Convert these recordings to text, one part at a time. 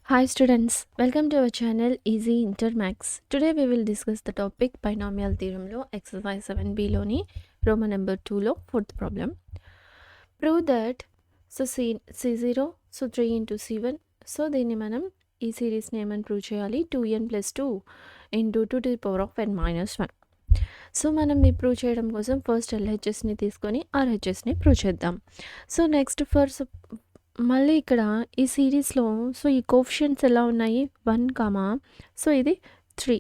Hi students, welcome to our channel Easy Intermax. Today we will discuss the topic binomial theorem lo exercise 7b loni Roman number 2 lo fourth problem. Prove that C0 so 3 into C1 so దీన్ని మనం ఈ సిరీస్ని ఏమని prove చేయాలి 2n plus 2 into 2 to the power of n minus 1. So మనం ఈ prove చేయడం కోసం first ఎల్హెచ్ఎస్ని తీసుకొని ఆర్హెచ్ఎస్ని ప్రూవ్ చేద్దాం. సో నెక్స్ట్ మళ్ళీ ఇక్కడ ఈ సిరీస్లో సో ఈ కోఫిషియన్స్ ఎలా ఉన్నాయి 1, సో ఇది 3,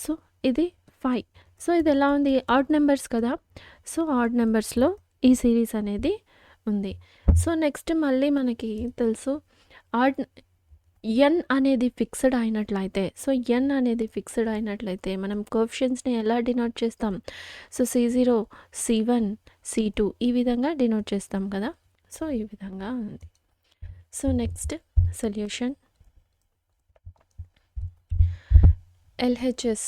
సో ఇది 5. సో ఇది ఎలా ఉంది ఆడ్ నెంబర్స్ కదా, సో ఆడ్ నెంబర్స్లో ఈ సిరీస్ అనేది ఉంది. సో నెక్స్ట్ మళ్ళీ మనకి తెలుసు ఆడ్ ఎన్ అనేది ఫిక్స్డ్ అయినట్లయితే, సో ఎన్ అనేది ఫిక్స్డ్ అయినట్లయితే మనం కోఫిషియన్స్ని ఎలా డినోట్ చేస్తాం, సో C0, C1, C2 ఈ విధంగా డినోట్ చేస్తాం కదా. సో ఈ విధంగా ఉంది. So next solution LHS.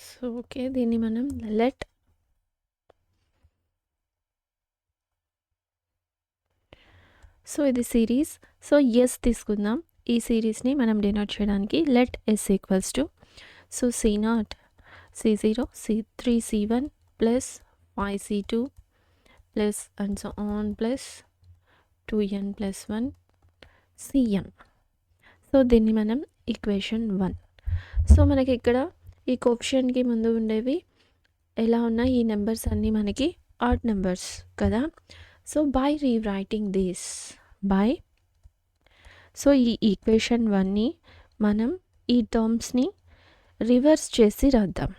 So okay, దీన్ని మనం లెట్ సో ఇది సిరీస్, సో ఎస్ తీసుకుందాం. ఈ సిరీస్ని మనం డినోట్ చేయడానికి let yes equals to so C0, C0, C3, C1 plus 5C2 plus and so on plus 2n plus 1 Cn. So దీన్ని మనం equation 1. So మనకి ఇక్కడ ఈ కోఫిషియన్ట్కి ముందు ఉండేవి ఎలా ఉన్నాయి, ఈ నెంబర్స్ అన్నీ మనకి ఆడ్ నెంబర్స్ కదా. So by rewriting this so ఈ ఈక్వేషన్ 1ని మనం ఈ టర్మ్స్ని రివర్స్ చేసి రాద్దాం.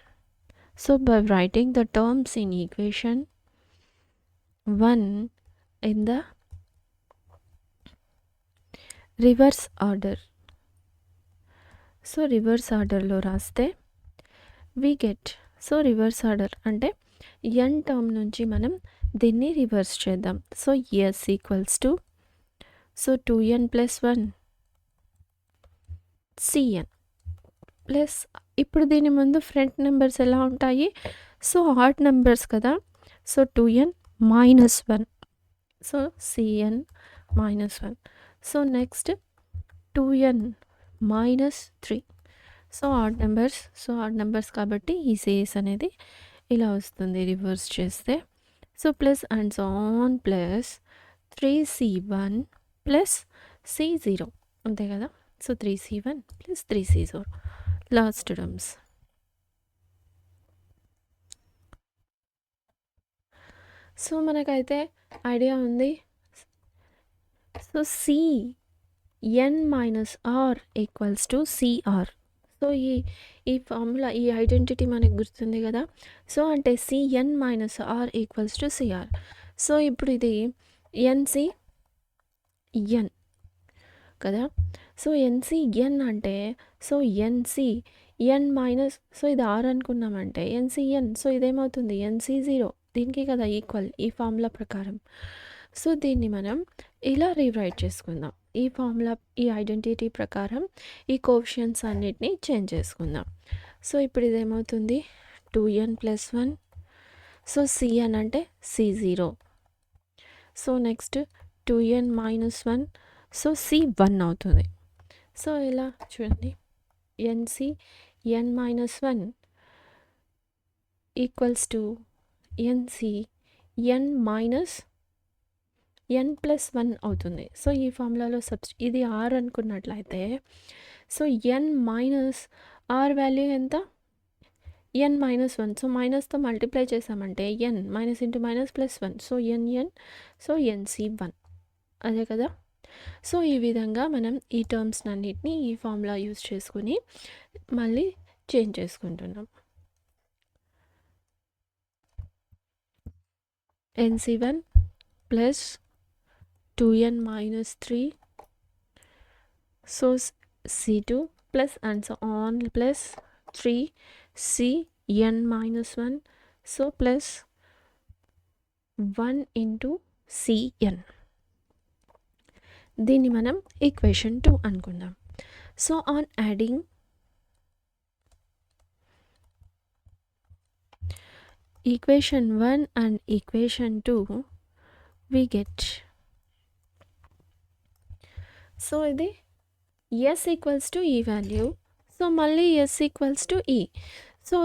So by writing the terms in equation 1 in the reverse order. So reverse ఆర్డర్లో రాస్తే we get, so reverse order అంటే n టర్మ్ నుంచి మనం దీన్ని రివర్స్ చేద్దాం. So yes equals to so 2n plus 1 Cn plus ఇప్పుడు దీని ముందు ఫ్రంట్ నెంబర్స్ ఎలా ఉంటాయి, సో ఆడ్ నెంబర్స్ కదా, so 2n minus 1, so Cn minus 1. So next 2n minus 3, so odd numbers, so odd numbers కాబట్టి ఈ series అనేది ఇలా వస్తుంది రివర్స్ చేస్తే. So plus and so on plus 3C1 plus C0 అంతే కదా. So 3C1 plus 3C0 last terms. So మనకైతే idea ఉంది. So Cn minus r equals to C R. So ఈ ఫార్ములా, ఈ ఐడెంటిటీ మనకు గుర్తుంది కదా. సో అంటే Cn minus r equals to C R. So ఇప్పుడు ఇది NCn కదా. సో NCn అంటే సో NCn మైనస్, సో ఇది ఆర్ అనుకున్నామంటే NCn, సో ఇదేమవుతుంది NC0 దీనికి కదా ఈక్వల్ ఈ ఫార్ములా ప్రకారం. సో దీన్ని మనం ఇలా రీరైట్ చేసుకుందాం. ఈ ఫార్ములా, ఈ ఐడెంటిటీ ప్రకారం ఈ కోఫిషియన్స్ అన్నిటినీ చేంజ్ చేసుకుందాం. సో ఇప్పుడు ఇదేమవుతుంది 2n ప్లస్ 1, సో Cn అంటే C0. So next 2n minus 1, so C1 అవుతుంది. సో ఇలా చూడండి NCn minus 1 equals to NCn minus n plus 1 అవుతుంది. సో ఈ ఫార్ములాలో ఇది ఆర్ అనుకున్నట్లయితే so n minus r value ఎంత, n మైనస్ 1. సో మైనస్తో మల్టిప్లై చేసామంటే n minus into minus plus 1, so nn, so NC1 అదే కదా. సో ఈ విధంగా మనం ఈ టర్మ్స్ అన్నిటినీ ఈ ఫార్ములా యూజ్ చేసుకుని మళ్ళీ చేంజ్ చేసుకుంటున్నాం. NC1 plus 2n minus 3, so C2 plus and so on plus 3Cn minus 1, so plus 1 into Cn. దీన్ని మనం ఈక్వేషన్ 2 అనుకుందాం. So on adding equation 1 and equation 2, we get so ఇది yes equals to ఈ value. So మళ్ళీ yes equals to ఈ. So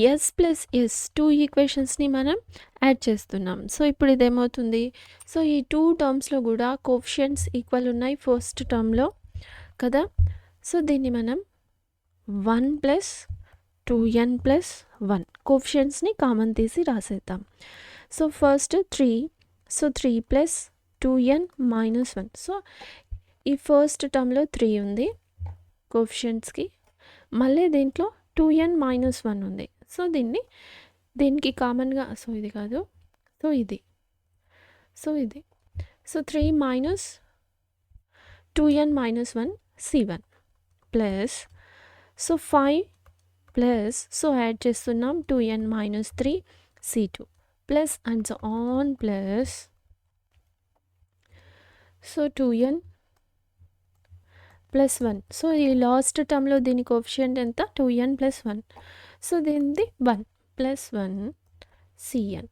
S plus S 2 ఈక్వేషన్స్ని మనం add చేస్తున్నాం. So ఇప్పుడు ఇదేమవుతుంది, సో ఈ 2 టర్మ్స్లో కూడా కోఫిషియంట్స్ ఈక్వల్ ఉన్నాయి ఫస్ట్ టర్మ్లో కదా. సో దీన్ని మనం 1 ప్లస్ 2n ప్లస్ 1 కోఫిషియంట్స్ని కామన్ తీసి రాసేద్దాం. So first 3, so 3 plus 2n minus 1. So ఈ ఫస్ట్ టర్మ్లో 3 ఉంది కోఫిషియంట్స్కి, మళ్ళీ దీంట్లో 2n మైనస్ 1 ఉంది. సో దీనికి కామన్గా, సో ఇది కాదు, సో ఇది, so 3 minus 2n minus 1 c1 plus, so 5 plus, so add చేస్తున్నాం 2n minus 3 c2 plus and so on plus, so 2n plus 1. So ఈ లాస్ట్ టర్మ్లో దీని కోఫిషియంట్ ఎంత, 2n ప్లస్ 1. సో దీనిది 1 ప్లస్ 1 cn.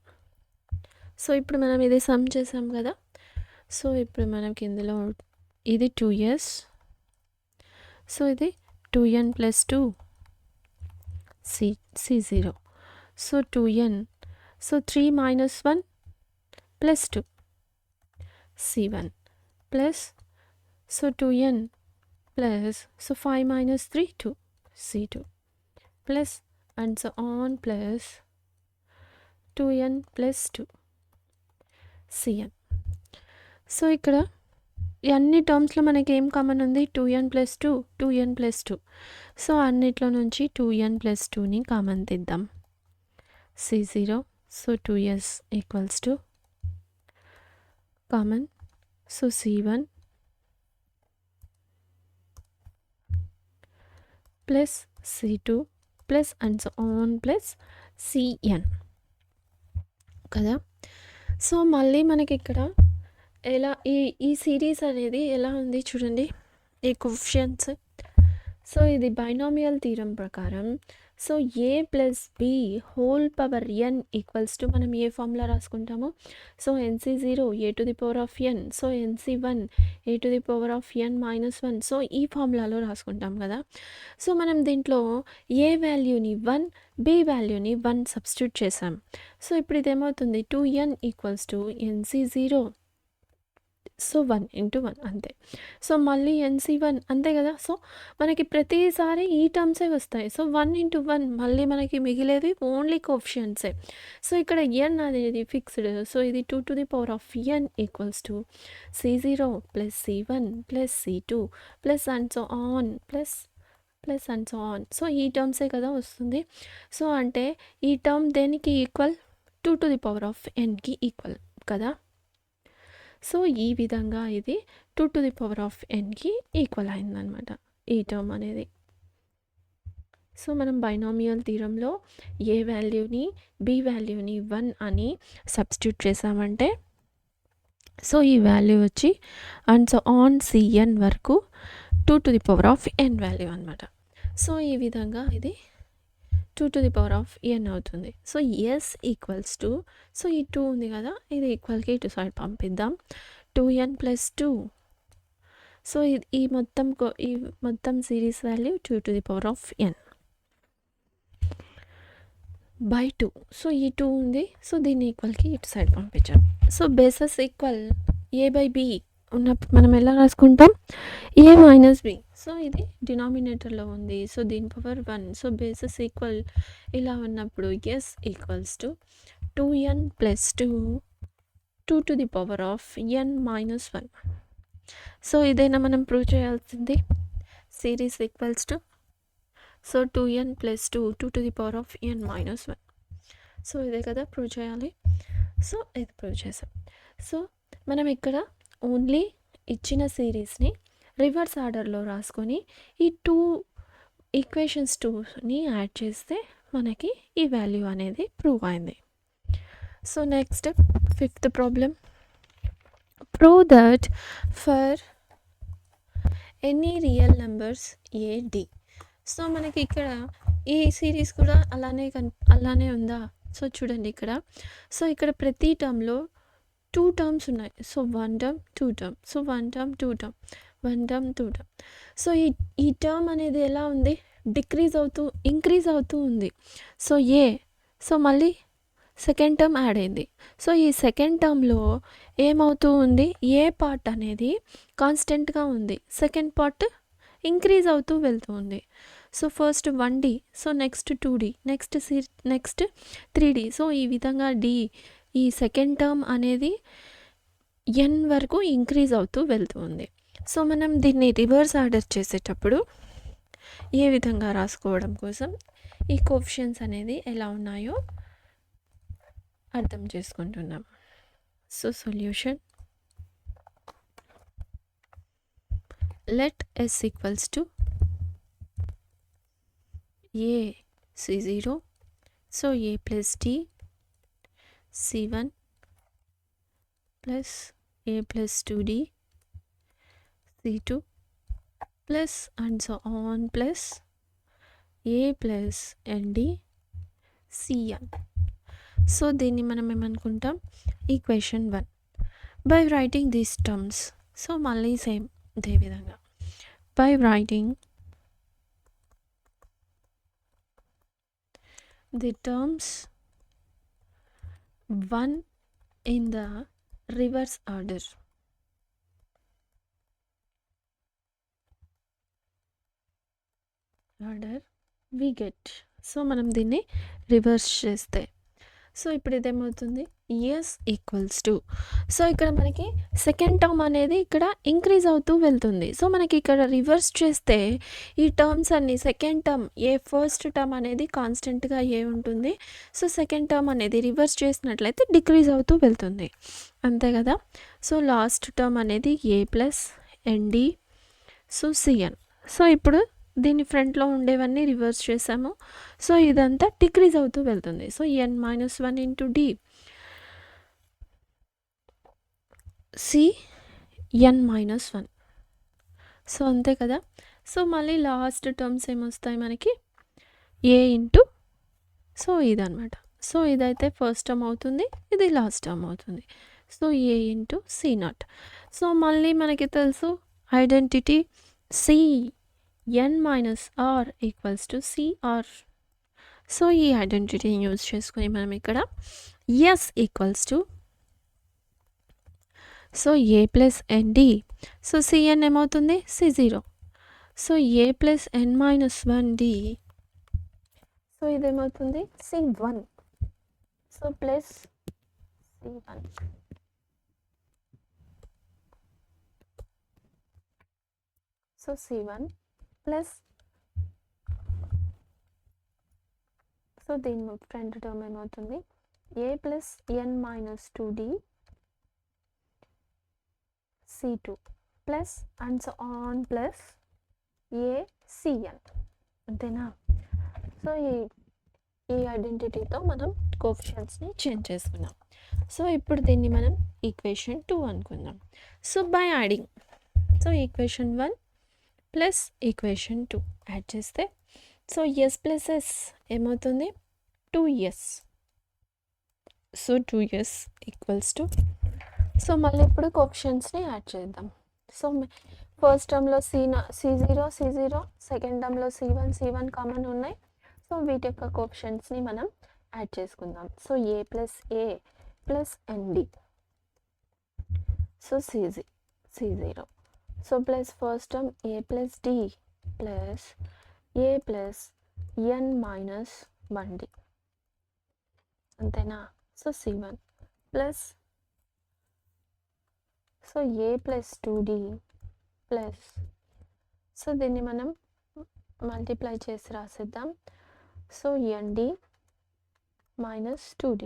సో ఇప్పుడు మనం ఇది సమ్ చేసాం కదా. సో ఇప్పుడు మనకి ఇందులో ఇది 2s, సో ఇది 2n plus 2 c0. So 2n, so 3 minus 1 plus 2 c1 plus, so 2n plus, so 5 minus 3 2 c2 plus and so on plus 2n plus 2 cn. So ఇక్కడ ఈ అన్ని టర్మ్స్లో మనకి ఏం కామన్ ఉంది, 2n plus 2 2n plus 2. So అన్నిట్లో నుంచి 2n plus 2ని common తీద్దాం. c0, so 2s equals to common, so c1 plus c2 plus and so on plus cn కదా. సో మళ్ళీ మనకి ఇక్కడ ఎలా ఈ సిరీస్ అనేది ఎలా ఉంది చూడండి, ఈ కోఫిషియంట్స్. సో ఇది బైనామియల్ థీరం ప్రకారం, so a plus b whole power n equals to, మనం ఏ ఫార్ములా రాసుకుంటాము, so nc0 a to the power of n, so nc1 a to the power of n minus 1. So ఈ ఫార్ములాలో రాసుకుంటాం కదా. So మనం దీంట్లో ఏ వాల్యూని 1, b వాల్యూని 1 సబ్స్టిట్యూట్ చేసాం. సో ఇప్పుడు ఇదేమవుతుంది, 2n equals to nc0, so 1 into 1 అంతే. సో మళ్ళీ nc1 అంతే కదా. సో మనకి ప్రతిసారి ఈ టర్మ్సే వస్తాయి. సో 1 ఇంటూ 1 మళ్ళీ మనకి మిగిలేవి ఓన్లీ కోఫిషియంట్సే. సో ఇక్కడ n అనేది ఫిక్స్డ్. సో ఇది 2 to the power of n equals to c0 plus c1 plus c2 plus and so on plus and so on. So ఈ టర్మ్సే కదా వస్తుంది. సో అంటే ఈ టర్మ్ దేనికి equal, 2 to the power of nకి ఈక్వల్ కదా. సో ఈ విధంగా ఇది 2 టు ది పవర్ ఆఫ్ nకి ఈక్వల్ అయిందనమాట ఈ టర్మ్ అనేది. సో మనం బైనామియల్ థీరంలో ఏ వాల్యూని b వాల్యూని 1 అని సబ్స్టిట్యూట్ చేసామంటే, సో ఈ వాల్యూ వచ్చి అండ్ సో ఆన్ cn వరకు 2 to the power of n value అనమాట. సో ఈ విధంగా ఇది 2 to the power of n అవుతుంది. So yes equals to, so ఈ 2 ఉంది కదా, ఇది ఈక్వల్కి ఇటు సైడ్ పంపిద్దాం. 2n ప్లస్ 2, సో ఈ మొత్తం series value 2 to the power of n by 2. So ఈ 2 ఉంది, సో దీన్ని ఈక్వల్కి ఇటు సైడ్ పంపించాం. So bases equal a by b ఉన్నప్పుడు మనం ఎలా రాసుకుంటాం, a మైనస్ b. సో ఇది డినామినేటర్లో ఉంది, సో దీని పవర్ 1. సో బేసెస్ ఈక్వల్ ఇలా ఉన్నప్పుడు yes equals to 2n plus 2 to the power of n minus 1. So ఇదైనా మనం ప్రూవ్ చేయాల్సింది, series equals to, so 2n plus 2 to the power of n minus 1. So ఇదే కదా prove చేయాలి. So ఇది prove చేసాం. సో మనం ఇక్కడ ఓన్లీ ఇచ్చిన సిరీస్ని రివర్స్ ఆర్డర్లో రాసుకొని ఈ 2 ఈక్వేషన్స్ 2ని యాడ్ చేస్తే మనకి ఈ వాల్యూ అనేది ప్రూవ్ అయింది. So next 5th problem, prove that for any real numbers a d. So మనకి ఇక్కడ ఈ సిరీస్ కూడా అలానే ఉందా. సో చూడండి ఇక్కడ, సో ఇక్కడ ప్రతి టర్మ్లో 2 టర్మ్స్ ఉన్నాయి. So 1 term 2 term, so 1 term 2 term, 1 term 2 term. So ఈ టర్మ్ అనేది ఎలా ఉంది, డిక్రీజ్ అవుతూ ఇంక్రీజ్ అవుతూ ఉంది. సో సో మళ్ళీ సెకండ్ టర్మ్ యాడ్ అయింది. సో ఈ సెకండ్ టర్మ్లో ఏమవుతూ ఉంది, ఏ పార్ట్ అనేది కాన్స్టెంట్గా ఉంది, సెకండ్ పార్ట్ ఇంక్రీజ్ అవుతూ వెళ్తూ ఉంది. So first 1D, so next 2D, next 3D. So ఈ విధంగా ఈ సెకండ్ టర్మ్ అనేది n వరకు ఇంక్రీజ్ అవుతూ వెళ్తుంది. సో మనం దీన్ని రివర్స్ ఆర్డర్ చేసేటప్పుడు ఏ విధంగా రాసుకోవడం కోసం ఈ కోఎఫిషియెంట్స్ అనేది ఎలా ఉన్నాయో అర్థం చేసుకుంటున్నాం. So solution, let S equals to A C0, so A plus D C1 plus A plus 2D C2 plus and so on plus A plus ND Cn. So దీన్ని మనం ఏమనుకుంటాం, equation 1 by writing these terms. So మళ్ళీ same ఇదే విధంగా by writing the terms 1 in the reverse order. We get. So మనం దీన్ని reverse చేస్తే so ఇప్పుడు ఇదేమవుతుంది, ఎస్ ఈక్వల్స్ టు. సో ఇక్కడ మనకి సెకండ్ టర్మ్ అనేది ఇక్కడ ఇంక్రీజ్ అవుతూ వెళ్తుంది. సో మనకి ఇక్కడ రివర్స్ చేస్తే ఈ టర్మ్స్ అన్ని సెకండ్ టర్మ్ ఫస్ట్ టర్మ్ అనేది కాన్స్టెంట్గా ఉంటుంది. సో సెకండ్ టర్మ్ అనేది రివర్స్ చేసినట్లయితే డిక్రీజ్ అవుతూ వెళ్తుంది, అంతే కదా. సో లాస్ట్ టర్మ్ అనేది A plus ND so Cn. So ఇప్పుడు దీని ఫ్రంట్లో ఉండేవన్నీ రివర్స్ చేసాము. సో ఇదంతా డిక్రీజ్ అవుతూ వెళ్తుంది. So n-1 into D Cn-1. So అంతే కదా. సో మళ్ళీ లాస్ట్ టర్మ్స్ ఏమొస్తాయి మనకి, A ఇంటూ సో ఇదనమాట. సో ఇదైతే ఫస్ట్ టర్మ్ అవుతుంది, ఇది లాస్ట్ టర్మ్ అవుతుంది. So A into C0. So మళ్ళీ మనకి తెలుసు identity Cn-R equals to CR. So ఈ ఐడెంటిటీని యూజ్ చేసుకొని మనం ఇక్కడ S equals to so A plus ND so Cn ఏమవుతుంది C0. So A plus n-1D so ఇదేమవుతుంది C1. So plus C1. So C1 plus so దీని ఫ్రంట్ టర్మ్ ఏమవుతుంది A plus n-2D C2 plus and so on plus A Cn, అంతేనా. So ఈ ఐడెంటిటీతో మనం కోఎఫిషియెంట్స్ని change చేసుకున్నాం. So ఇప్పుడు దీన్ని మనం ఈక్వేషన్ 2 అనుకుందాం. So by adding so equation 1 plus equation 2 add చేస్తే సో S ప్లస్ S ఏమవుతుంది 2S. So 2S equals to so మళ్ళీ ఇప్పుడు కోఎఫిషియెంట్స్ని యాడ్ చేద్దాం. సో ఫస్ట్ టర్మ్లో C0 సెకండ్ టర్మ్లో C1 కామన్ ఉన్నాయి. సో వీటి యొక్క కోఎఫిషియెంట్స్ని మనం యాడ్ చేసుకుందాం. So A plus ND so C0. So plus first term A plus D plus A plus n-1D, అంతేనా. So C1 plus so A plus 2D plus so దీన్ని మనం multiply చేసి రాసేద్దాం. So ND minus 2D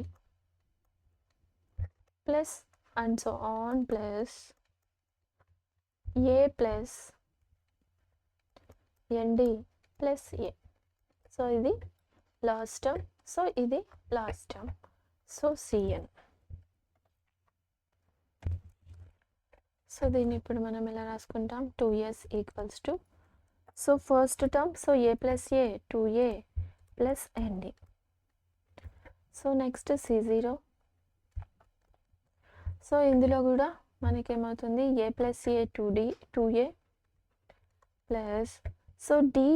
plus and so on plus A plus ND plus A. So ఇది last term, so ఇది last term. So Cn. So దీన్ని ఇప్పుడు మనం ఎలా రాసుకుంటాం, 2S equals to so first term so A plus A 2A plus ND. So next C0. So ఇందులో కూడా మనకేమవుతుంది A plus A 2A plus so D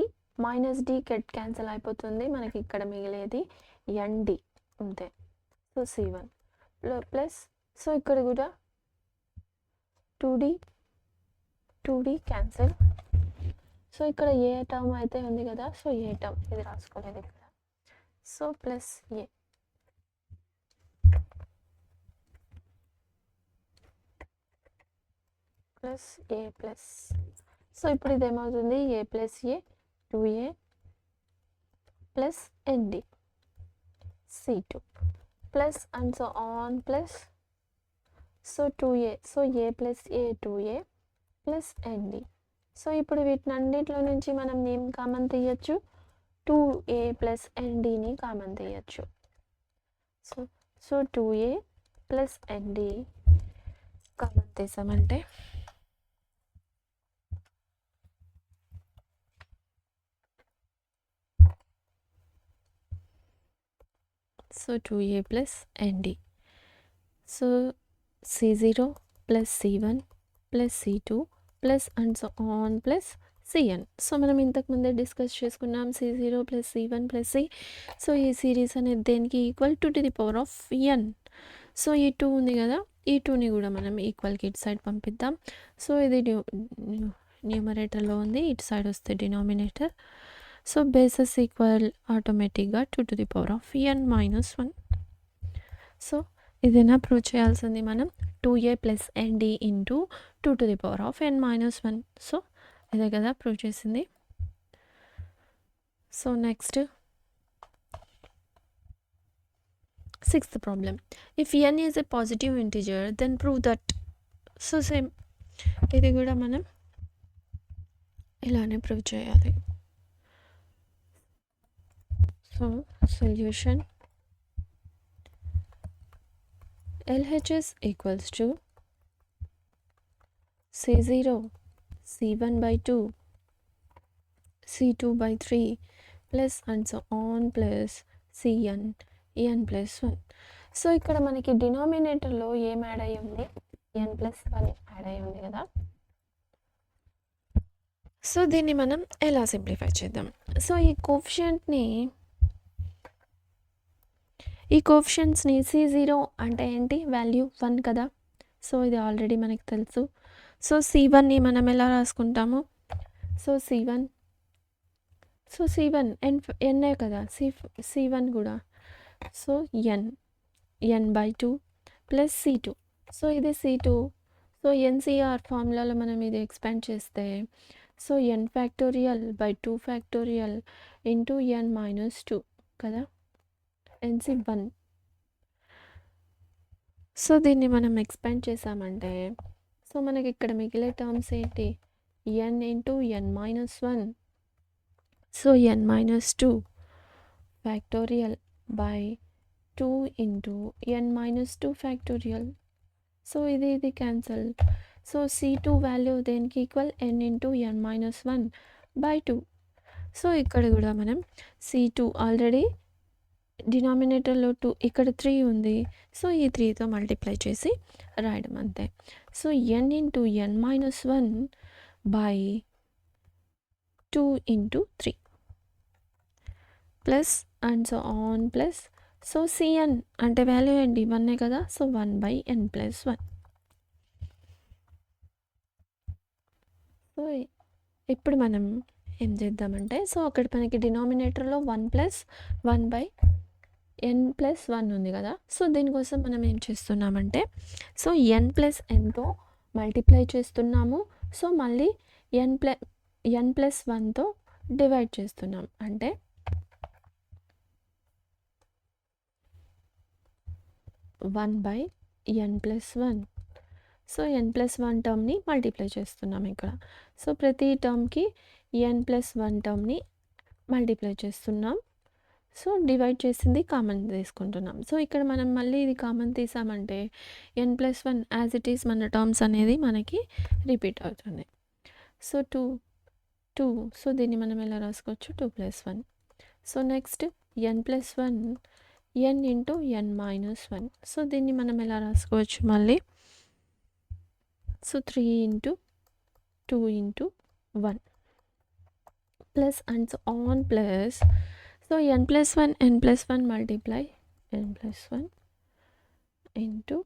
minus D cancel అయిపోతుంది, మనకి ఇక్కడ మిగిలేది ఎన్డి అంతే. సో C1 ప్లస్ సో ఇక్కడ కూడా 2D క్యాన్సిల్. సో ఇక్కడ ఏ టర్మ్ అయితే ఉంది కదా, సో ఏ టర్మ్ ఇది రాసుకోలేదు ఇక్కడ. So plus a plus a plus so ఇప్పుడు ఇది ఏమవుతుంది, a plus a 2a plus nd C2 plus and so on plus so 2a so a plus a 2a plus nd. So ఇప్పుడు వీటిని అన్నింటిలో నుంచి మనం ఏం కామన్ తీయచ్చు, 2a ప్లస్ ఎన్డిని కామన్ తీయచ్చు. So 2a plus nd common తీసామంటే so 2a plus nd. So C0 plus C1 plus C2 plus and so on plus Cn. So మనం ఇంతకుముందే డిస్కస్ చేసుకున్నాం C0 plus C1 plus C. So ఈ series అనేది దేనికి equal, 2n. So ఈ 2 ఉంది కదా, ఈ 2ని కూడా మనం ఈక్వల్కి ఇటు సైడ్ పంపిద్దాం. సో ఇది న్యూమరేటర్లో ఉంది, ఇటు సైడ్ వస్తే డినామినేటర్. సో బేసెస్ ఈక్వల్ ఆటోమేటిక్గా 2n మైనస్ 1. సో ఇదేనా ప్రూవ్ చేయాల్సింది మనం, 2a plus N D into 2n minus 1. So ఇదే కదా ప్రూవ్ చేసింది. So next 6th problem, if n is a positive integer then prove that. So same ఇది కూడా మనం ఇలానే ప్రూవ్ చేయాలి. So solution LHS equals to C0 C1 by 2 C2 by 3 plus and so on plus Cn n plus 1. So ఇక్కడ మనకి డినామినేటర్లో ఏం add అయ్యి ఉంది, n plus 1 యాడ్ అయ్యి ఉంది కదా. సో దీన్ని మనం ఎలా సింప్లిఫై చేద్దాం. సో ఈ కోఎఫిషియంట్స్ని C0 అంటే ఏంటి, వాల్యూ 1 కదా. సో ఇది ఆల్రెడీ మనకి తెలుసు. సో C1ని మనం ఎలా రాసుకుంటాము, సో C1 ఎన్ఏ కదా, C1 కూడా. So n by 2 plus C2. So ఇది C2. సో NCR ఫార్ములాలో మనం ఇది ఎక్స్పాండ్ చేస్తే so n factorial by 2 factorial into n minus 2 కదా, NC1. సో దీన్ని మనం ఎక్స్పాండ్ చేసామంటే సో మనకి ఇక్కడ మిగిలే టర్మ్స్ ఏంటి, n into n minus 1. So n minus 2 factorial by 2 into n minus 2 factorial. So ఇది క్యాన్సల్. సో C2 వాల్యూ దేనికి equal, n into n minus 1 by 2. So ఇక్కడ కూడా మనం C2 ఆల్రెడీ డినామినేటర్లో 2, ఇక్కడ 3 ఉంది. సో ఈ 3తో మల్టిప్లై చేసి రాయడం అంతే. So n into n minus 1 by 2 into 3 plus and so on plus so Cn అంటే వాల్యూ ఏంటి, 1 కదా. So 1 by n plus 1. So ఇప్పుడు మనం ఏం చేద్దామంటే సో అక్కడ మనకి డినామినేటర్లో 1 ప్లస్ 1 బై n ప్లస్ 1 ఉంది కదా. సో దీనికోసం మనం ఏం చేస్తున్నామంటే సో n ప్లస్ nతో మల్టిప్లై చేస్తున్నాము. సో మళ్ళీ n ప్లస్ 1తో డివైడ్ చేస్తున్నాం, అంటే one by n plus 1. So n plus 1 టర్మ్ని మల్టిప్లై చేస్తున్నాం ఇక్కడ. సో ప్రతి టర్మ్కి n ప్లస్ 1 టర్మ్ని మల్టిప్లై చేస్తున్నాం. సో డివైడ్ చేసింది కామన్ తీసుకుంటున్నాం. సో ఇక్కడ మనం మళ్ళీ ఇది కామన్ తీసామంటే n plus 1 as it is మన టర్మ్స్ అనేది మనకి రిపీట్ అవుతుంది. సో 2. సో దీన్ని మనం ఎలా రాసుకోవచ్చు, 2 plus 1. So next n plus 1 n into n minus 1. So దీన్ని మనం ఎలా రాసుకోవచ్చు మళ్ళీ, so 3 into 2 into 1. plus and so on plus. So n plus 1 multiply n plus 1 into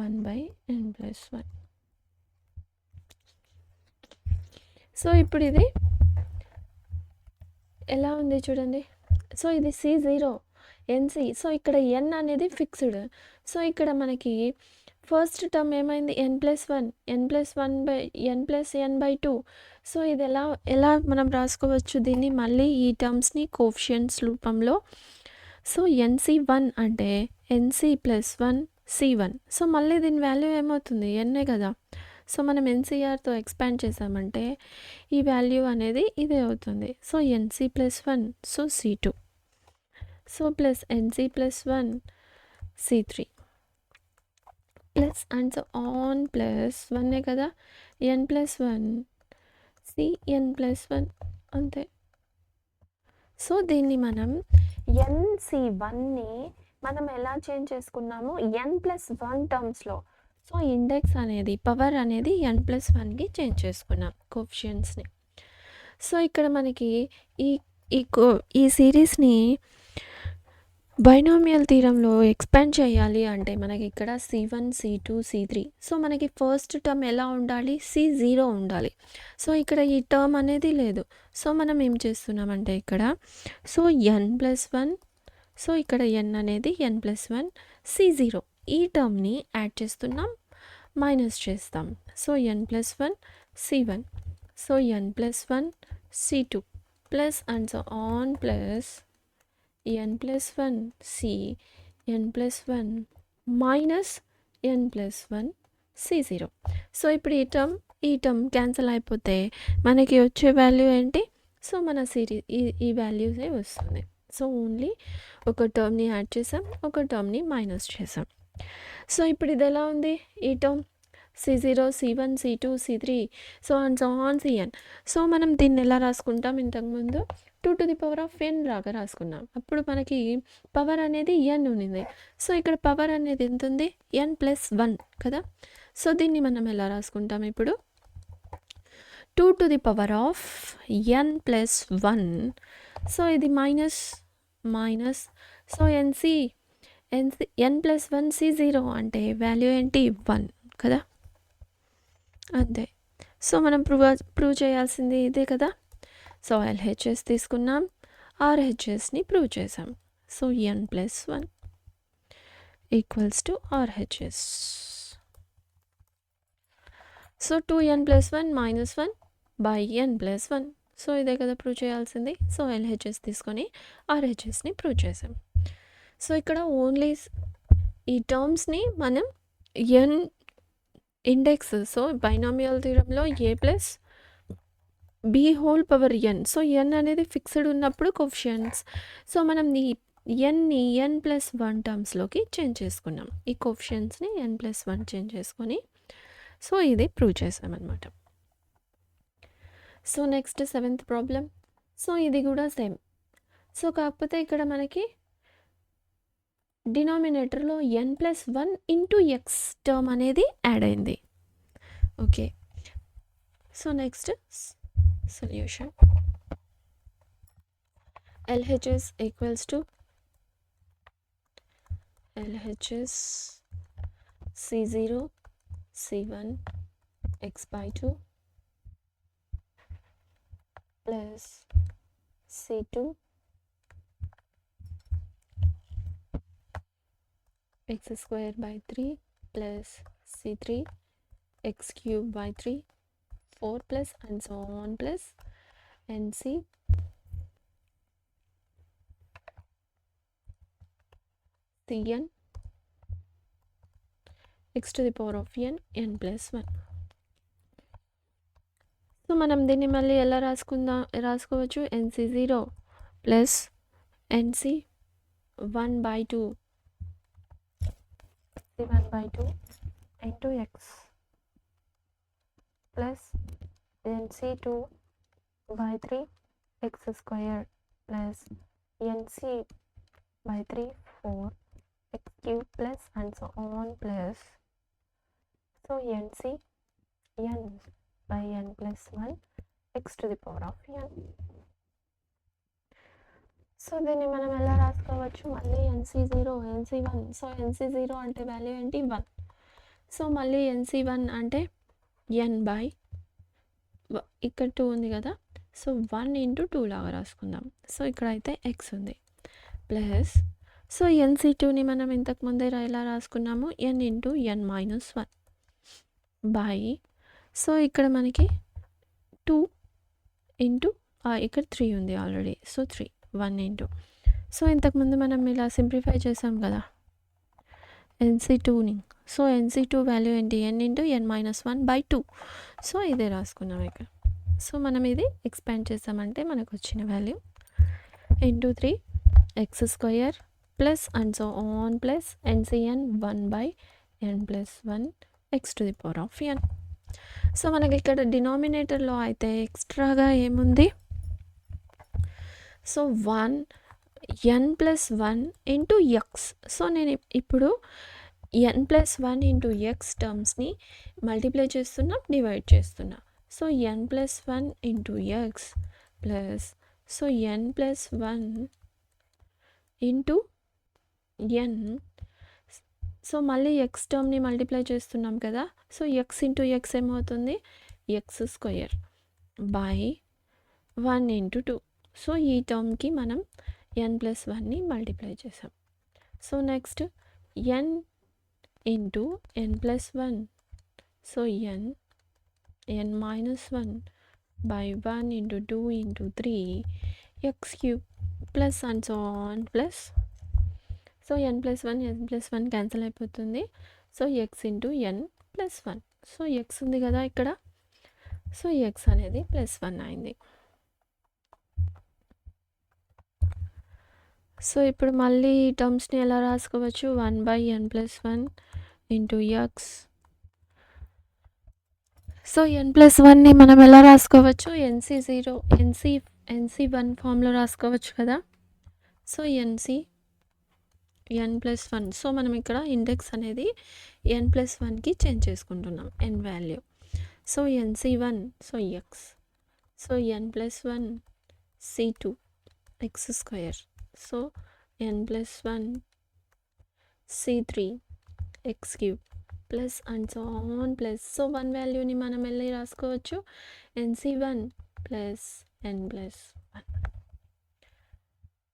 1 by n plus 1. So ఇప్పుడు ఇది ఎలా ఉంది చూడండి. సో ఇది C0 NC. సో ఇక్కడ n అనేది ఫిక్స్డ్. సో ఇక్కడ మనకి ఫస్ట్ టర్మ్ ఏమైంది n plus 1 by n plus n by 2. So ఇది ఎలా మనం రాసుకోవచ్చు దీన్ని మళ్ళీ ఈ టర్మ్స్ని కోఫిషియంట్స్ రూపంలో. సో NC1 అంటే NC ప్లస్ 1 C1. సో మళ్ళీ దీని వాల్యూ ఏమవుతుంది ఎన్నే కదా. సో మనం NCRతో ఎక్స్పాండ్ చేసామంటే ఈ వాల్యూ అనేది ఇదే అవుతుంది. So NC plus 1 so C2. So plus NC plus 1 C3 plus and so on plus 1 కదా n ప్లస్ 1 CN ప్లస్ 1 అంతే. సో దీన్ని మనం NC1ని మనం ఎలా చేంజ్ చేసుకున్నాము n ప్లస్ 1 టర్మ్స్లో. సో ఇండెక్స్ అనేది పవర్ అనేది n ప్లస్ 1కి చేంజ్ చేసుకున్నాం కోఫిషియంట్స్ని. సో ఇక్కడ మనకి ఈ సిరీస్ని బైనామియల్ థీరంలో ఎక్స్పాండ్ చేయాలి అంటే మనకి ఇక్కడ C1 C2 C3. సో మనకి ఫస్ట్ టర్మ్ ఎలా ఉండాలి C0 ఉండాలి. సో ఇక్కడ ఈ టర్మ్ అనేది లేదు. సో మనం ఏం చేస్తున్నామంటే ఇక్కడ సో n ప్లస్ 1. సో ఇక్కడ n అనేది n ప్లస్ 1 C0 ఈ టర్మ్ని యాడ్ చేస్తున్నాం మైనస్ చేస్తాం. So n plus 1 C1. So n plus 1 C2 plus and so on plus n plus 1 C n plus 1 minus n plus 1 C0. So ఇప్పుడు ఈ term cancel అయిపోతే మనకి వచ్చే value ఏంటి. So మన సిరీస్ ఈ వాల్యూసే వస్తుంది. సో ఓన్లీ ఒక టర్మ్ని యాడ్ చేసాం, ఒక టర్మ్ని మైనస్ చేసాం. సో ఇప్పుడు ఇది ఎలా ఉంది ఈ term C0 C1 C2 C3 so and so on Cn. So మనం దీన్ని ఎలా రాసుకుంటాం ఇంతకుముందు 2 to the power of n లాగా రాసుకున్నాం. అప్పుడు మనకి పవర్ అనేది n ఉంది. సో ఇక్కడ పవర్ అనేది ఎంత ఉంది n ప్లస్ 1 కదా. సో దీన్ని మనం ఎలా రాసుకుంటాం ఇప్పుడు 2 to the power of n plus 1. So ఇది minus so n plus 1 C0 అంటే వాల్యూ ఏంటి 1 కదా అంతే. సో మనం ప్రూవ్ చేయాల్సింది ఇదే కదా. సో LHS తీసుకున్నాం, RHSని ప్రూవ్ చేసాం. So n plus 1 equals to RHS. So 2n plus 1 minus 1 by n plus 1. So ఇదే కదా ప్రూవ్ చేయాల్సింది. సో LHS తీసుకొని RHSని ప్రూవ్ చేసాం. సో ఇక్కడ ఓన్లీ ఈ టర్మ్స్ని మనం n ఇండెక్స్. సో బైనామియల్ థీరంలో a plus b whole power n. So n అనేది ఫిక్స్డ్ ఉన్నప్పుడు కోఫిషియంట్స్. సో మనం ఈ nని n ప్లస్ 1 టర్మ్స్లోకి చేంజ్ చేసుకున్నాం. ఈ కోఫిషియంట్స్ని n ప్లస్ 1 చేంజ్ చేసుకొని సో ఇది ప్రూవ్ చేసామన్నమాట. So next 7th problem. So ఇది కూడా సేమ్. సో కాకపోతే ఇక్కడ మనకి డినామినేటర్లో n plus 1 into X term అనేది యాడ్ అయింది. Okay. So next solution LHS equals to LHS C0 C1 x by 2 plus C2 x square by 3 plus C3 x cube by 3 4 plus and so on plus NC Cn x to the power of n plus 1. So మనం దీన్ని మళ్ళీ ఎలా రాసుకోవచ్చు NC0 plus NC 1 by 2 C1 by 2 into x plus NC2 by 3 x square plus NC by 3 4 x cube plus and so on plus so NC n by n plus 1 x to the power of n. So దీన్ని మనం ఎలా రాసుకోవచ్చు, మళ్ళీ NC0 NC1. So NC0 అంటే value ఏంటి 1. So మళ్ళీ NC1 అంటే n by ఇక్కడ 2 ఉంది కదా, సో 1 ఇంటూ 2 లాగా రాసుకుందాం. సో ఇక్కడైతే x ఉంది ప్లస్, సో NC2ని మనం ఇంతకు ముందే ఎలా రాసుకున్నాము, n into n minus 1 by, so ఇక్కడ మనకి 2 ఇంటూ ఇక్కడ 3 ఉంది ఆల్రెడీ, సో 3 1 ఇంటూ, సో ఇంతకుముందు మనం ఇలా సింప్లిఫై చేసాం కదా NC2ని. సో NC2 వాల్యూ ఏంటి, n into n minus 1 by 2. So ఇదే రాసుకున్నాం ఇక్కడ. సో మనం ఇది ఎక్స్పాండ్ చేసామంటే మనకు వచ్చిన value into 3 x square plus and so on plus NCn 1 by n plus 1 x to the power of n. So మనకి ఇక్కడ డినామినేటర్లో అయితే ఎక్స్ట్రాగా ఏముంది, so 1 n plus 1 into x. So నేను ఇప్పుడు n ప్లస్ 1 ఇంటూ ఎక్స్ టర్మ్స్ని మల్టిప్లై చేస్తున్నా, డివైడ్ చేస్తున్నా. So n plus 1 into x plus, so n plus 1 into n, so మళ్ళీ ఎక్స్ టర్మ్ని మల్టిప్లై చేస్తున్నాం కదా, సో ఎక్స్ ఇంటూ ఎక్స్ ఏమవుతుంది, x square by 1 into 2. So ఈ టర్మ్కి మనం n ప్లస్ 1ని మల్టిప్లై చేసాం. So next n into n plus 1, so n minus 1 by 1 into 2 into 3 x cube plus and so on plus, so n plus 1 cancel అయిపోతుంది. So x into n plus 1, so x ఉంది కదా ఇక్కడ, so x అనేది plus 1 అయింది. So ఇప్పుడు మళ్ళీ ఈ టర్మ్స్ని ఎలా రాసుకోవచ్చు, 1 by n plus 1 into x. So n plus 1ని మనం ఎలా రాసుకోవచ్చు, NC1 ఫామ్లో రాసుకోవచ్చు కదా. సో n ప్లస్ 1, సో మనం ఇక్కడ ఇండెక్స్ అనేది n ప్లస్ 1కి చేంజ్ చేసుకుంటున్నాం n value. So NC1, so X, so n plus 1 C2 X square, so n plus 1 C3 X cube plus and so on plus, so 1 వాల్యూని మనం వెళ్ళి రాసుకోవచ్చు NC1 plus n plus 1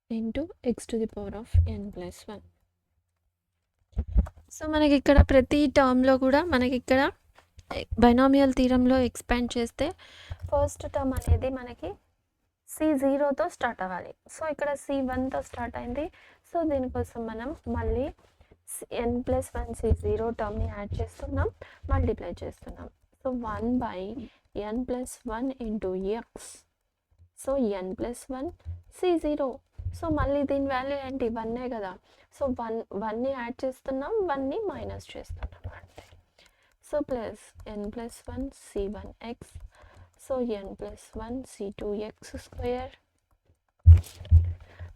into X to the power of n plus 1. So మనకి ఇక్కడ ప్రతి టర్మ్లో కూడా మనకి ఇక్కడ బైనామియల్ థీరంలో ఎక్స్పాండ్ చేస్తే ఫస్ట్ టర్మ్ అనేది మనకి C0తో స్టార్ట్ అవ్వాలి. సో ఇక్కడ C1తో స్టార్ట్ అయింది. సో దీనికోసం మనం మళ్ళీ n ప్లస్ 1 C0 టర్మ్ని యాడ్ చేస్తున్నాం, మల్టిప్లై చేస్తున్నాం. So 1 by n plus 1 into x, so n plus 1 C0. So మళ్ళీ దీని వాల్యూ ఏంటి, 1ఏ కదా. సో 1ని యాడ్ చేస్తున్నాం, 1ని మైనస్ చేస్తున్నాం అంటే. So plus n plus 1 C1x, so n plus 1 C2x square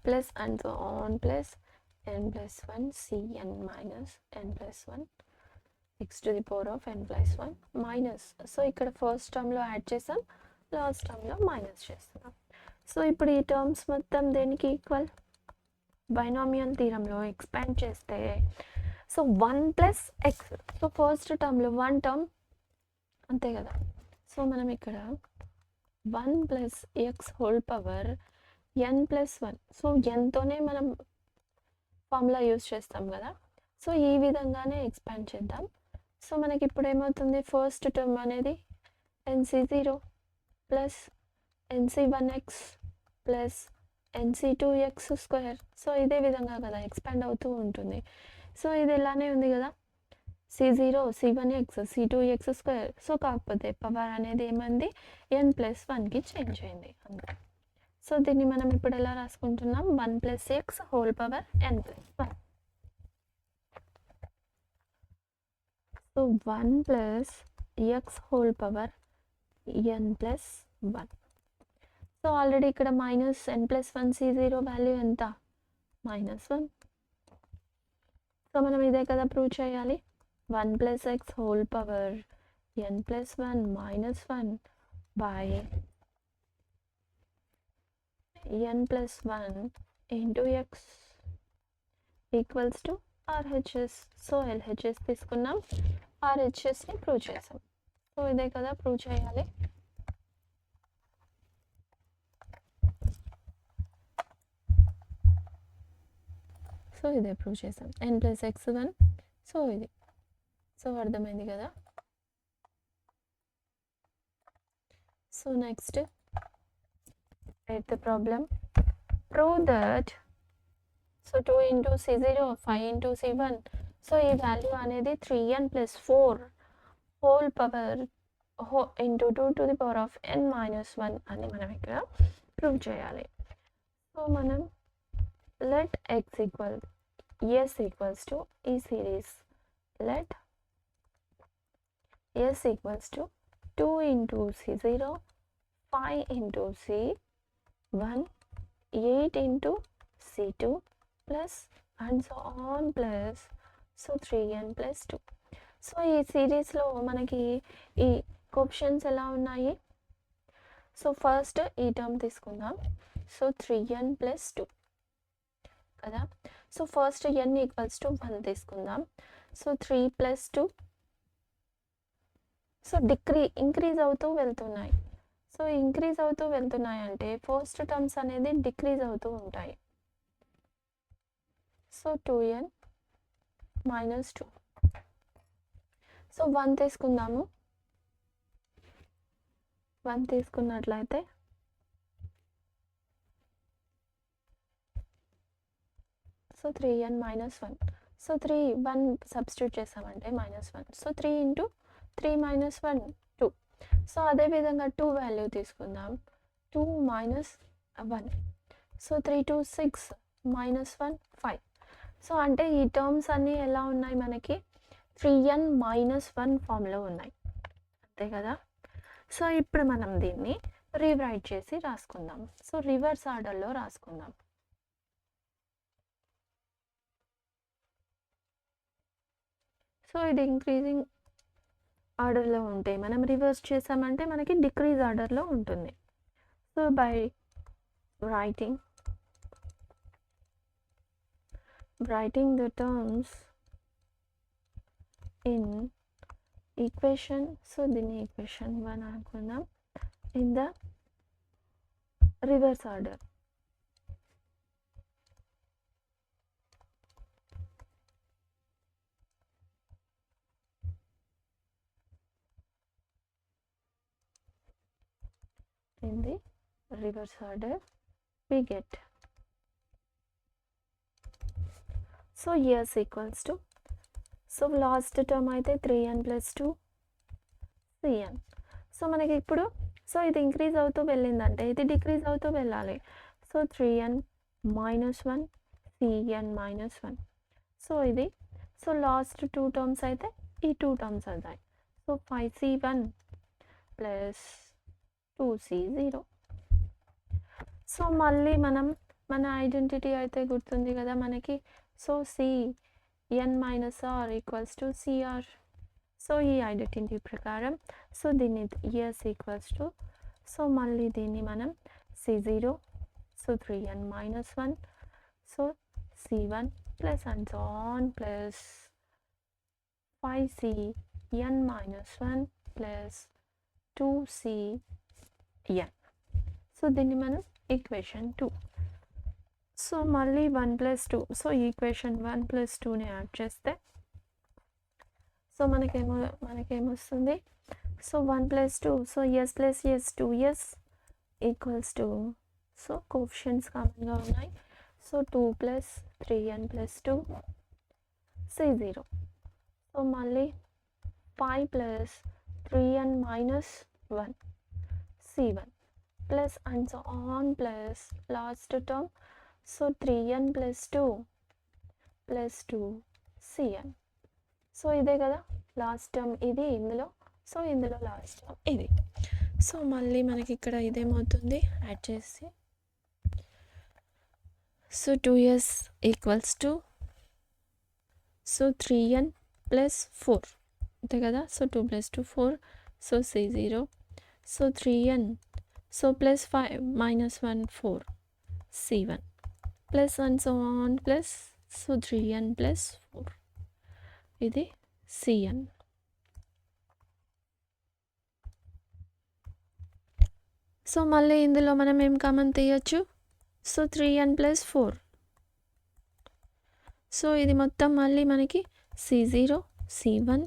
plus and so on plus n plus 1 Cn minus n plus 1 x to the power of n plus 1 minus. So ఇక్కడ first టర్మ్లో add చేసాం, last టర్మ్లో minus చేస్తున్నాం. So ఇప్పుడు ఈ terms మొత్తం దేనికి equal, binomial థీరంలో expand చేస్తే so 1 plus X, so first టర్మ్లో 1 టర్మ్ అంతే కదా. సో మనం ఇక్కడ 1 plus x whole power n plus 1, so nతోనే మనం ఫార్ములా యూజ్ చేస్తాం కదా. సో ఈ విధంగానే ఎక్స్పాండ్ చేద్దాం. సో మనకి ఇప్పుడు ఏమవుతుంది, ఫస్ట్ టర్మ్ అనేది NC0 plus NC1x plus NC2x square. So ఇదే విధంగా కదా ఎక్స్పాండ్ అవుతూ ఉంటుంది. సో ఇది ఇలానే ఉంది కదా, C0 C1x C2x square. So కాకపోతే పవర్ అనేది ఏమైంది, n ప్లస్ 1కి చేంజ్ అయింది అందులో. సో దీన్ని మనం ఇప్పుడు ఎలా రాసుకుంటున్నాం, 1 plus x whole power n plus 1. So 1 plus x whole power n plus 1. So already ఇక్కడ minus n plus 1 C0 value ఎంత, -1. సో మనం ఇదే కదా ప్రూవ్ చేయాలి, 1 plus x whole power n plus 1 -1 by n plus 1 into x equals to RHS. So LHS తీసుకున్నాం, ఆర్హెచ్ఎస్ని prove చేసాం. So ఇదే కదా ప్రూవ్ చేయాలి. సో ఇదే ప్రూవ్ చేసాం, n+x1. సో ఇది, సో అర్థమైంది కదా. So next 8th problem. Prove that, so 2 into C0 5 into C1. So ఈ వాల్యూ అనేది 3n+4 whole power into 2 to the power of n-1 అని మనం ఇక్కడ ప్రూవ్ చేయాలి. సో మనం let x equals to ఈ series, let s equals to 2 into C0 5 into C1 8 into C2 plus and so on plus so 3n+2. So ఈ సిరీస్లో మనకి ఈ కోఎఫిషియెంట్స్ ఎలా ఉన్నాయి. సో ఫస్ట్ ఈ టర్మ్ తీసుకుందాం. సో 3n+2 కదా. So first n equals to 1 తీసుకుందాం. సో 3+2, సో ఇంక్రీజ్ అవుతూ వెళ్తున్నాయి. సో ఇంక్రీజ్ అవుతూ వెళ్తున్నాయి అంటే ఫస్ట్ టర్మ్స్ అనేది డిక్రీజ్ అవుతూ ఉంటాయి. So 2n-2. సో 1 తీసుకుందాము. 1 తీసుకున్నట్లయితే సో 3n-1. సో 1 సబ్స్టిట్యూట్ చేసామంటే -1. So 3 into 3 - 1 2. సో అదేవిధంగా 2 వాల్యూ తీసుకుందాం. 2 - 1. సో 3 2 6 -1 5. సో అంటే ఈ టర్మ్స్ అన్నీ ఎలా ఉన్నాయి మనకి 3n-1 ఫామ్లో ఉన్నాయి, అంతే కదా. సో ఇప్పుడు మనం దీన్ని రీరైట్ చేసి రాసుకుందాం. సో రివర్స్ ఆర్డర్లో రాసుకుందాం. సో ఇది ఇంక్రీజింగ్ ఆర్డర్లో ఉంటే మనం రివర్స్ చేసామంటే మనకి డిక్రీజ్ ఆర్డర్లో ఉంటుంది. So by writing the terms in equation, so దీన్ని equation 1 అనుకుందాం, in the reverse order. In the reverse order we get, so s equals to, so last term అయితే 3n+2 cn. సో మనకి ఇప్పుడు so ఇది increase అవుతూ వెళ్ళిందంటే ఇది decrease అవుతూ వెళ్ళాలి. So 3n-1 cn-1. సో ఇది, సో లాస్ట్ 2 టర్మ్స్ అయితే ఈ 2 టర్మ్స్ అవుతాయి. So 5c1 plus 2c0. So మళ్ళీ మన ఐడెంటిటీ అయితే గుర్తుంది కదా మనకి. So cn-r equals to cr. So ఈ ఐడెంటిటీ ప్రకారం సో దీన్ని s ఈక్వల్స్ టు, సో మళ్ళీ దీన్ని మనం c0, so 3n-1, so c1 plus and so on plus 5cn-1 plus 2cn. So దీన్ని మనం ఈక్వేషన్ 2. సో మళ్ళీ 1+2, సో ఈక్వేషన్ 1+2ని యాడ్ చేస్తే సో మనకేమొస్తుంది. So 1+2, so s plus s 2s equals to, so coefficients కామన్గా ఉన్నాయి. So 2 + 3n+2 c0. సో మళ్ళీ 5 + 3n-1 c1 plus and so on plus last term so 3n+2 plus 2 cn. So ఇదే కదా last term ఇది ఇందులో, so ఇందులో last term ఇది. So మళ్ళీ మనకి ఇక్కడ ఇదేమవుతుంది యాడ్ చేసి, so 2s equals to, so 3n+4 అంతే కదా. So 2 + 2 4, so c0, so 3n, so plus 5 - 1 4 c1 plus and so on plus so 3n plus 4 ఇది cn. సో మళ్ళీ ఇందులో మనం ఏం కామన్ తీయచ్చు, సో 3n ప్లస్ 4. సో ఇది మొత్తం మళ్ళీ మనకి c0 c1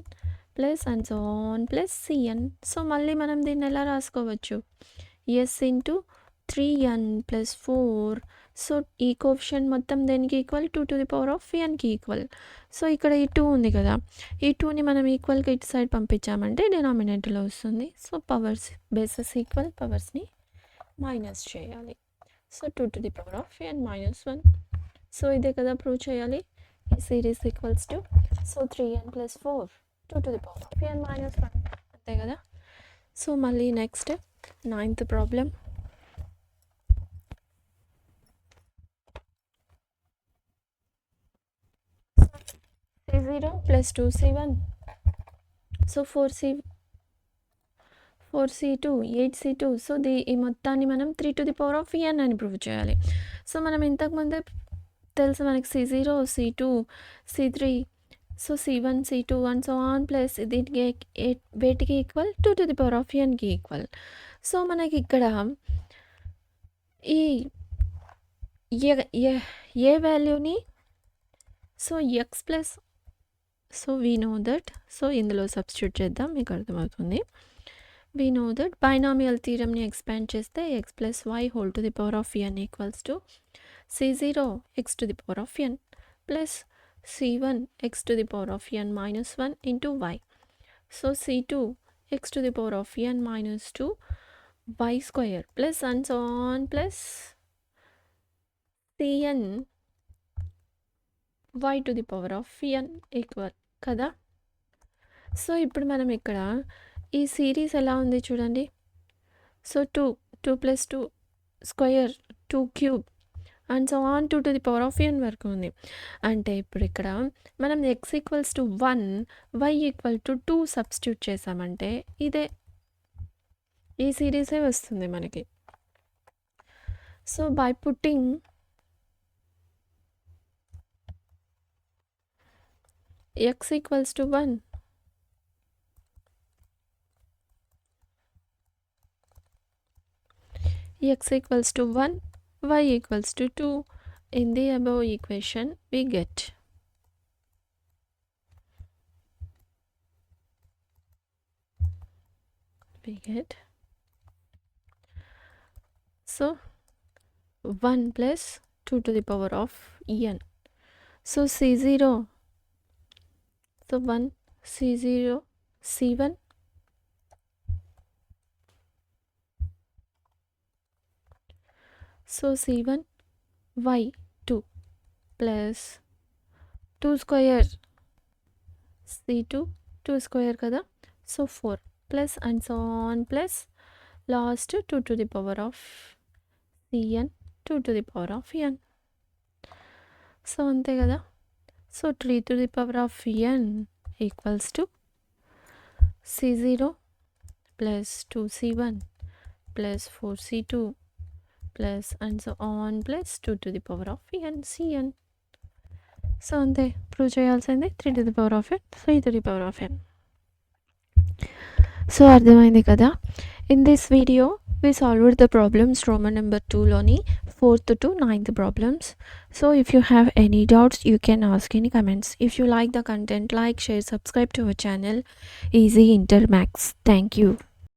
plus and so on plus cn. So మళ్ళీ మనం దీన్ని ఎలా రాసుకోవచ్చు, s into 3n plus 4. So ఈ కోఎఫిషియంట్ మొత్తం దేనికి equal, 2 to the power of nకి ఈక్వల్. సో ఇక్కడ ఈ 2 ఉంది కదా, ఈ 2ని మనం ఈక్వల్గా ఇటు సైడ్ పంపించామంటే డినామినేటర్లో వస్తుంది. సో పవర్స్ బేసెస్ ఈక్వల్, పవర్స్ని మైనస్ చేయాలి. So 2 to the power of n minus 1. So ఇదే కదా ప్రూవ్ చేయాలి. ఈ series equals to so 3n plus 4 2 to the power of n minus 1, అంతే కదా. సో మళ్ళీ next 9th problem. c0 plus 2c1 so 4c2 8c2. So ఈ మొత్తాన్ని మనం 3 to the power of n అని ప్రూవ్ చేయాలి. సో మనం ఇంతకుముందే తెలుసు మనకి c0 c2 c3 so c1 c2 and so on plus దీనికి వేటికి equal, 2 to the power of nకి ఈక్వల్. సో మనకి ఇక్కడ ఈ ఏ వాల్యూని so x plus so we know that, so ఇందులో సబ్స్టిట్యూట్ చేద్దాం, మీకు అర్థమవుతుంది. వీ నో దట్ బైనామియల్ థీరమ్ని ఎక్స్పాండ్ చేస్తే x plus y whole to the power of n equals to c0 x to the power of n plus c1 x to the power of n minus 1 into y. So c2 x to the power of n minus 2 y square plus and so on plus cn y to the power of n equal కదా. So ఇప్పుడు మనం ఇక్కడ ఈ series ఎలా ఉంది చూడండి. So 2 plus 2 square 2 cube and so on 2 to the power of n వరకు ఉంది. అంటే ఇప్పుడు ఇక్కడ మనం x equals to 1 y equal to 2 substitute చేసామంటే ఇదే ఈ సిరీసే వస్తుంది మనకి. So by putting x equals to 1 x equals to 1 y equals to 2 in the above equation we get. So 1 plus 2 to the power of n. So c0 so 1 c0 c1 so c1 y 2 plus 2 square c2 2 square kada, so 4 plus and so on plus last 2 to the power of cn 2 to the power of n. So అంతే కదా. So 3 to the power of n equals to c0 plus 2c1 plus 4c2 plus and so on plus 2 to the power of n cn. So అంతే prove చేయాల్సింది 3 to the power of n 3 to the power of n. So అర్థమైంది కదా. In this video we solved the problems Roman number 2లోని 4th to 9th problems. So if you have any doubts you can ask in comments. If you like the content, like, share, subscribe to our channel Easy Inter Max. Thank you.